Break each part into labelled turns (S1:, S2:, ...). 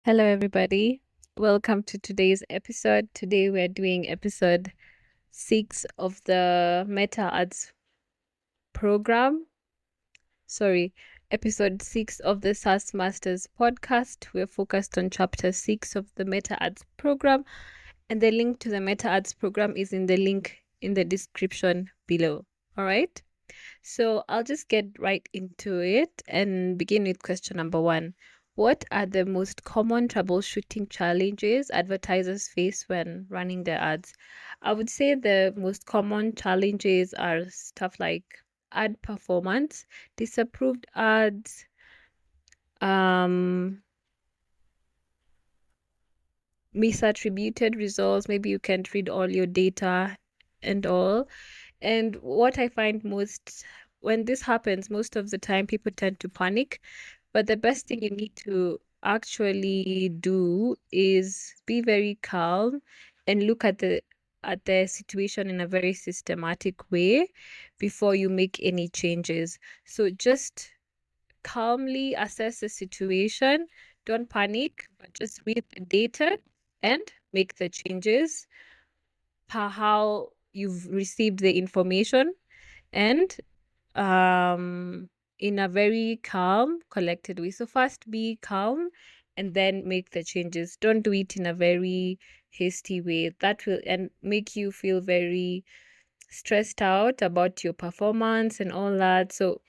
S1: Hello, everybody. Welcome to today's episode. Today, we're doing episode 6 of the Meta Ads program. Sorry, episode 6 of the SaaS Masters podcast. We're focused on chapter 6 of the Meta Ads program, and the link to the Meta Ads program is in the link in the description below. All right. So I'll just get right into it and begin with question number 1. What are the most common troubleshooting challenges advertisers face when running their ads? I would say the most common challenges are stuff like ad performance, disapproved ads, misattributed results. Maybe you can't read all your data and all. And what I find most when this happens, most of the time people tend to panic. But the best thing you need to actually do is be very calm and look at the situation in a very systematic way before you make any changes. So just calmly assess the situation. Don't panic, but just read the data and make the changes per how you've received the information, and in a very calm, collected way. So first be calm and then make the changes. Don't do it in a very hasty way. That will and make you feel very stressed out about your performance and all that. So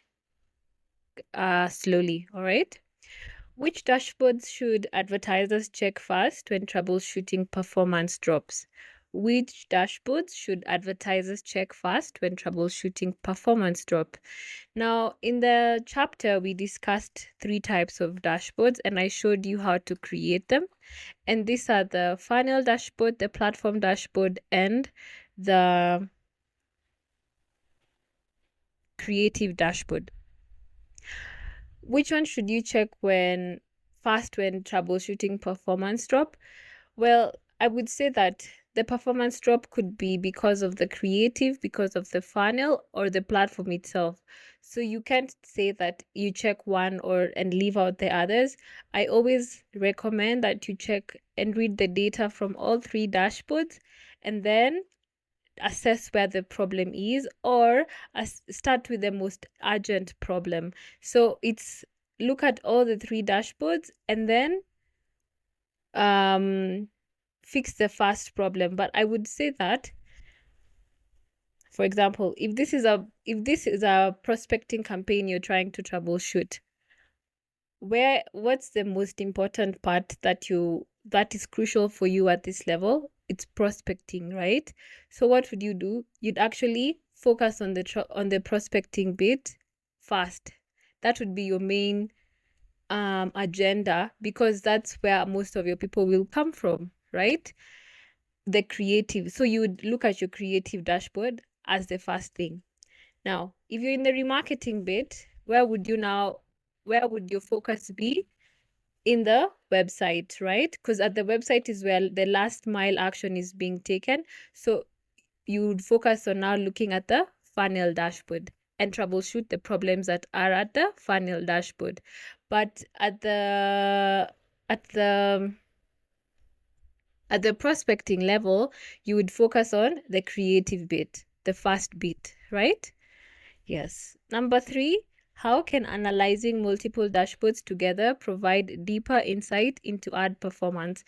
S1: slowly, all right? Which dashboards should advertisers check first when troubleshooting performance drops? Which dashboards should advertisers check first when troubleshooting performance drop? Now, in the chapter, we discussed 3 types of dashboards and I showed you how to create them. And these are the funnel dashboard, the platform dashboard, and the creative dashboard. Which one should you check when troubleshooting performance drop? Well, I would say that the performance drop could be because of the creative, because of the funnel, or the platform itself. So you can't say that you check one and leave out the others. I always recommend that you check and read the data from all 3 dashboards and then assess where the problem is, or start with the most urgent problem. So it's look at all the 3 dashboards and then fix the first problem. But I would say that, for example, if this is a prospecting campaign you're trying to troubleshoot, what's the most important part that is crucial for you at this level? It's prospecting, right? So what would you do? You'd actually focus on the prospecting bit first. That would be your main agenda, because that's where most of your people will come from, right? The creative. So you would look at your creative dashboard as the first thing. Now, if you're in the remarketing bit, where would your focus be? In the website, right? Because at the website is where the last mile action is being taken. So you would focus on now looking at the funnel dashboard and troubleshoot the problems that are at the funnel dashboard. But at the prospecting level, you would focus on the creative bit, the first bit, right? Yes. Number 3, how can analyzing multiple dashboards together provide deeper insight into ad performance?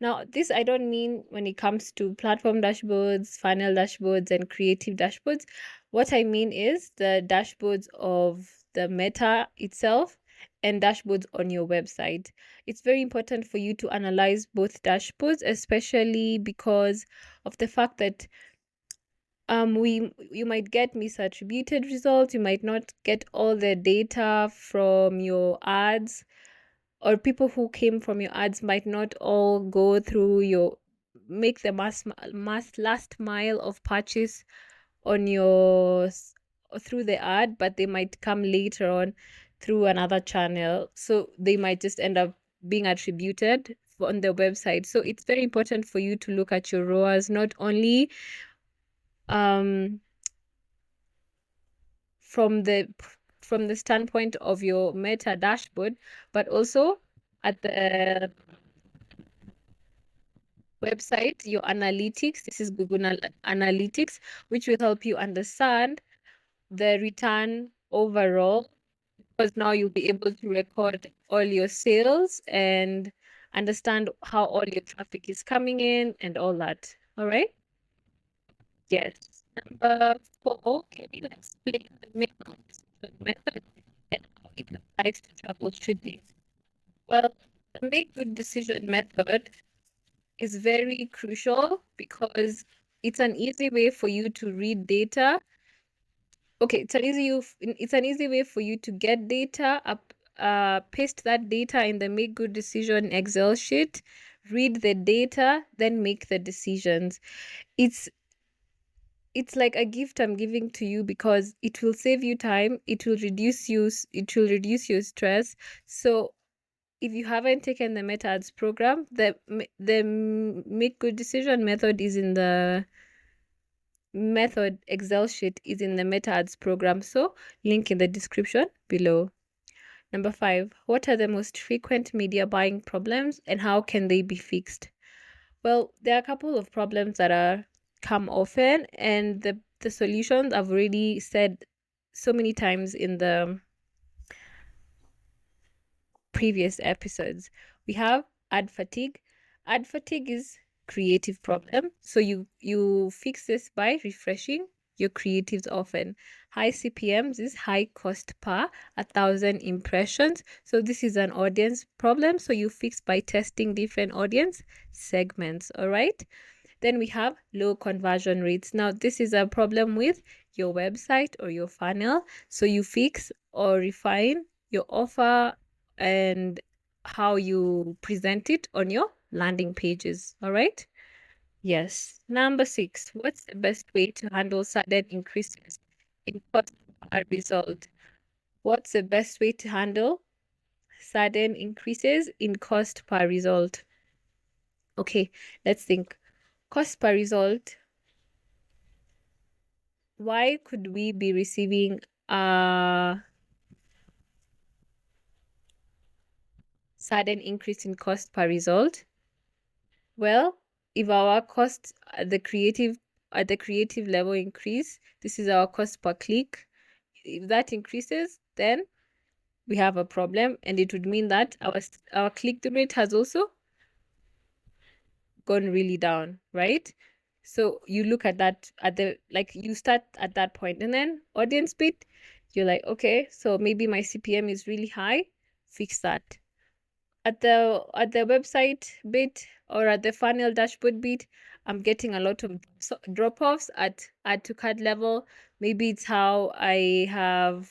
S1: Now, this I don't mean when it comes to platform dashboards, funnel dashboards, and creative dashboards. What I mean is the dashboards of the Meta itself and dashboards on your website. It's very important for you to analyze both dashboards, especially because of the fact that you might get misattributed results, you might not get all the data from your ads, or people who came from your ads might not all go through make the last mile of purchase on through the ad, but they might come later on through another channel, so they might just end up being attributed on the website. So it's very important for you to look at your ROAS, not only from the standpoint of your Meta dashboard, but also at the website, your analytics. This is Google Analytics, which will help you understand the return overall, because now you'll be able to record all your sales and understand how all your traffic is coming in and all that. All right? Yes. Number 4, can you explain the make good decision method and how it applies to troubleshooting? Well, the make good decision method is very crucial because it's an easy way for you to read data. Okay, it's an easy way for you to get data up, paste that data in the make good decision Excel sheet, read the data, then make the decisions. It's like a gift I'm giving to you because it will save you time, it will reduce your stress. So if you haven't taken the Meta Ads program, the make good decision method is in the method Excel sheet is in the Meta Ads program. So link in the description below. Number 5, what are the most frequent media buying problems and how can they be fixed? Well, there are a couple of problems that come often, and the solutions I've already said so many times in the previous episodes. We have ad fatigue. Ad fatigue is creative problem. So you fix this by refreshing your creatives often. High CPMs is high cost per 1,000 impressions. So this is an audience problem. So you fix by testing different audience segments. All right. Then we have low conversion rates. Now, this is a problem with your website or your funnel. So you fix or refine your offer and how you present it on your landing pages. All right. Yes. Number 6, what's the best way to handle sudden increases in cost per result? What's the best way to handle sudden increases in cost per result? Okay, let's think. Cost per result. Why could we be receiving a sudden increase in cost per result? Well, if our cost at the creative level increase, this is our cost per click. If that increases, then we have a problem, and it would mean that our click-through rate has also gone really down, right? So you look at that you start at that point, and then audience bit, you're like, okay, so maybe my CPM is really high, fix that. At the website bit or at the funnel dashboard bit, I'm getting a lot of drop-offs at add to cart level. Maybe it's how I have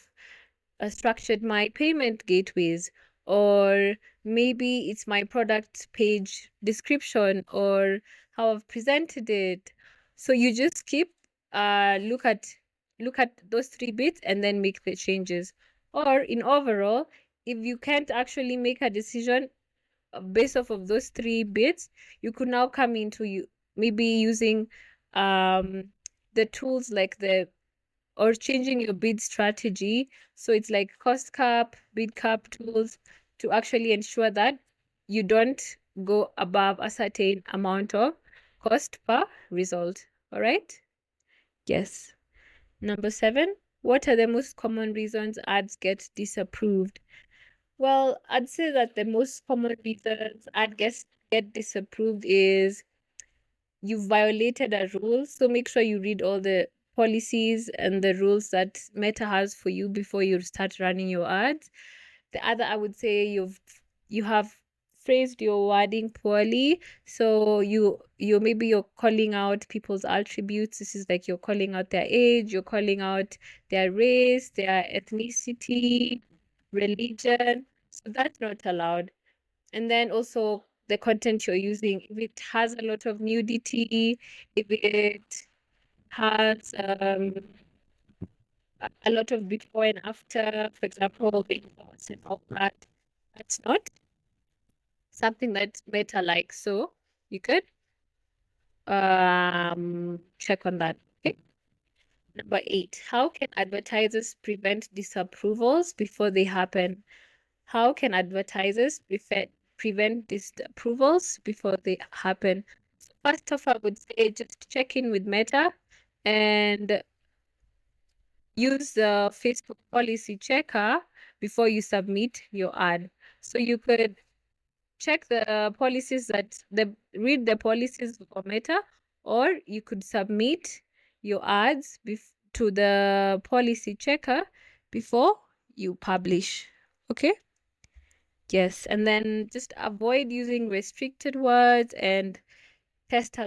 S1: structured my payment gateways, or maybe it's my product page description or how I've presented it. So you just keep look at those 3 bits and then make the changes. Or in overall, if you can't actually make a decision based off of those 3 bits, you could now come into maybe using the tools like or changing your bid strategy. So it's like cost cap, bid cap tools to actually ensure that you don't go above a certain amount of cost per result. All right? Yes. Number 7, what are the most common reasons ads get disapproved? Well, I'd say that the most common reasons ads get disapproved is you've violated a rule. So make sure you read all the policies and the rules that Meta has for you before you start running your ads. The other, I would say you have phrased your wording poorly. So you're calling out people's attributes. This is like you're calling out their age, you're calling out their race, their ethnicity, religion. So that's not allowed. And then also the content you're using, if it has a lot of nudity, if it has a lot of before and after, for example, videos and all that, that's not something that Meta likes. So you could check on that. Okay. Number 8, how can advertisers prevent disapprovals before they happen? How can advertisers prevent disapprovals before they happen? First off, I would say just check in with Meta and use the Facebook policy checker before you submit your ad. So you could check the policies read the policies for Meta, or you could submit your ads to the policy checker before you publish. Okay? Yes, and then just avoid using restricted words and test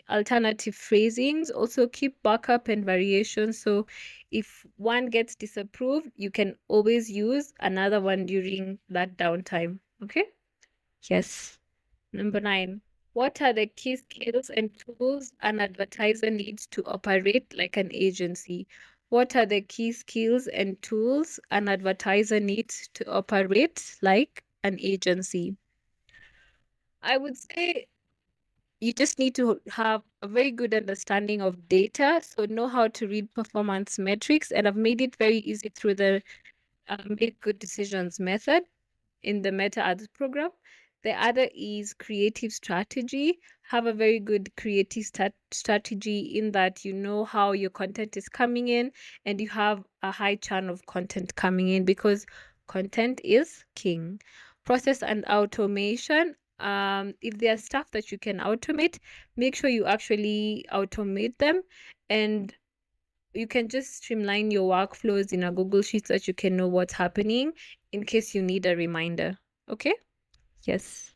S1: alternative phrasings. Also keep backup and variations. So if one gets disapproved, you can always use another one during that downtime. Okay? Yes. Number 9. What are the key skills and tools an advertiser needs to operate like an agency? What are the key skills and tools an advertiser needs to operate like an agency? I would say you just need to have a very good understanding of data, so know how to read performance metrics, and I've made it very easy through the Make Good Decisions method in the Meta Ads program. The other is creative strategy. Have a very good creative strategy in that you know how your content is coming in and you have a high churn of content coming in because content is king. Process and automation. If there's stuff that you can automate, make sure you actually automate them, and you can just streamline your workflows in a Google Sheet so that you can know what's happening in case you need a reminder. Okay? Yes.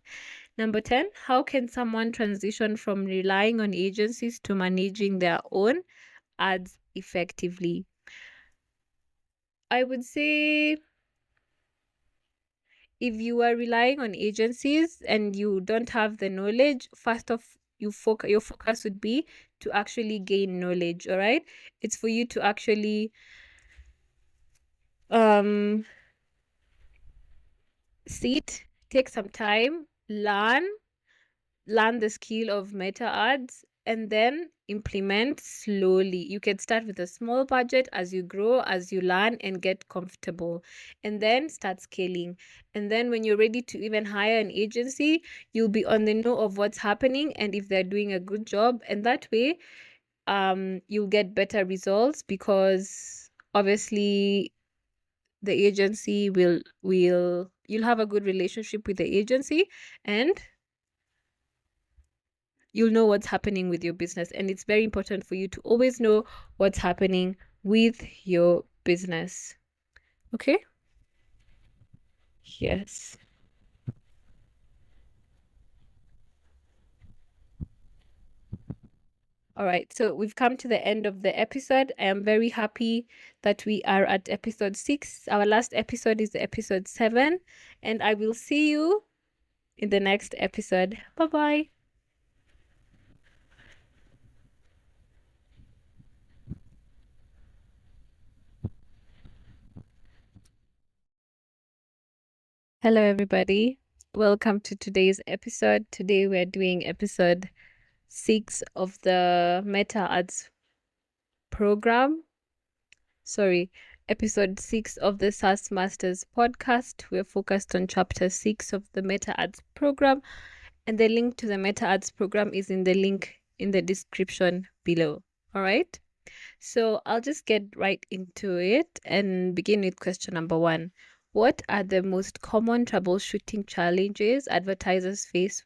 S1: Number 10, how can someone transition from relying on agencies to managing their own ads effectively? I would say if you are relying on agencies and you don't have the knowledge, first off, your focus would be to actually gain knowledge, all right? It's for you to actually sit, take some time, learn the skill of meta ads, and then implement slowly. You can start with a small budget as you grow, as you learn and get comfortable, and then start scaling. And then when you're ready to even hire an agency, you'll be on the know of what's happening and if they're doing a good job. And that way, you'll get better results because obviously the agency you'll have a good relationship with the agency and you'll know what's happening with your business. And it's very important for you to always know what's happening with your business. Okay? Yes. All right, so we've come to the end of the episode. I am very happy that we are at episode 6. Our last episode is episode 7, and I will see you in the next episode. Bye-bye. Hello, everybody. Welcome to today's episode. Today we're doing episode 6 of the Meta Ads program. Sorry, episode 6 of the SaaS Masters podcast. We're focused on chapter 6 of the Meta Ads program, and the link to the Meta Ads program is in the link in the description below. All right. So I'll just get right into it and begin with question number 1. What are the most common troubleshooting challenges advertisers face